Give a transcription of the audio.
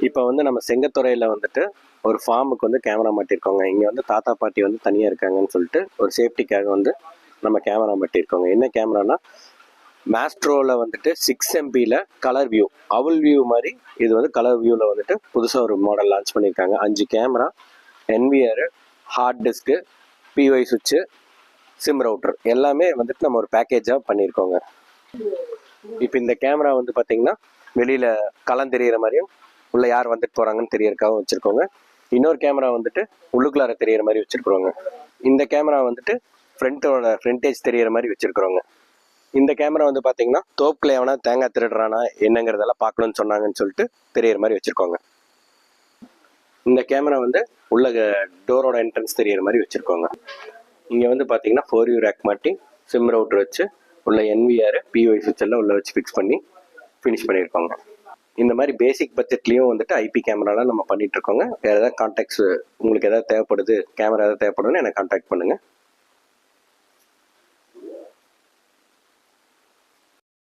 இப்போ வந்து நம்ம செங்கத்துறையில் வந்துட்டு ஒரு ஃபார்முக்கு வந்து கேமரா மாட்டியிருக்கோங்க. இங்கே வந்து தாத்தா பாட்டி வந்து தனியாக இருக்காங்கன்னு சொல்லிட்டு ஒரு சேஃப்டிக்காக வந்து நம்ம கேமரா மாட்டியிருக்கோங்க. என்ன கேமரானா மேஸ்ட்ரோவில் வந்துட்டு 6 MBயில் கலர் வியூ, அவுல் வியூ மாதிரி இது வந்து கலர் வியூவில் வந்துட்டு புதுசாக ஒரு மாடல் லான்ச் பண்ணியிருக்காங்க. 5 camera, NVR, hard disk, PY சுவிட்சு, சிம் ரவுட்டர் எல்லாமே வந்துட்டு நம்ம ஒரு பேக்கேஜாக பண்ணியிருக்கோங்க. இப்போ இந்த கேமரா வந்து பார்த்தீங்கன்னா வெளியில் களம் தெரிகிற மாதிரியும் உள்ள யார் வந்துட்டு போகிறாங்கன்னு தெரியறதுக்காகவும் வச்சுருக்கோங்க. இன்னொரு கேமரா வந்துட்டு உள்ளுக்குள்ளார தெரிகிற மாதிரி வச்சுருக்குறோங்க. இந்த கேமரா வந்துட்டு ஃப்ரண்டேஜ் தெரிகிற மாதிரி வச்சுருக்குறோங்க. இந்த கேமரா வந்து பார்த்தீங்கன்னா தோப்பில் எவனா தேங்காய் திருடுறானா என்னங்கிறதெல்லாம் பார்க்கணுன்னு சொன்னாங்கன்னு சொல்லிட்டு தெரிகிற மாதிரி வச்சுருக்கோங்க. இந்த கேமரா வந்து உள்ள டோரோட என்ட்ரன்ஸ் தெரிகிற மாதிரி வச்சுருக்கோங்க. இங்கே வந்து பார்த்தீங்கன்னா 4U ரேக் மாட்டி சிம் ரவுட்டர் வச்சு உள்ள NVR, PY சுவிட்ச் எல்லாம் உள்ள வச்சு ஃபிக்ஸ் பண்ணி ஃபினிஷ் பண்ணியிருக்கோங்க. இந்த மாதிரி பேசிக் பட்ஜெட்லேயும் வந்துட்டு IP கேமராலாம் நம்ம பண்ணிகிட்ருக்கோங்க. வேறு ஏதாவது கான்டாக்ட்ஸ் உங்களுக்கு எதாவது தேவைப்படுது, கேமரா எதாவது தேவைப்படுதுன்னு எனக்கு கான்டாக்ட் பண்ணுங்கள்.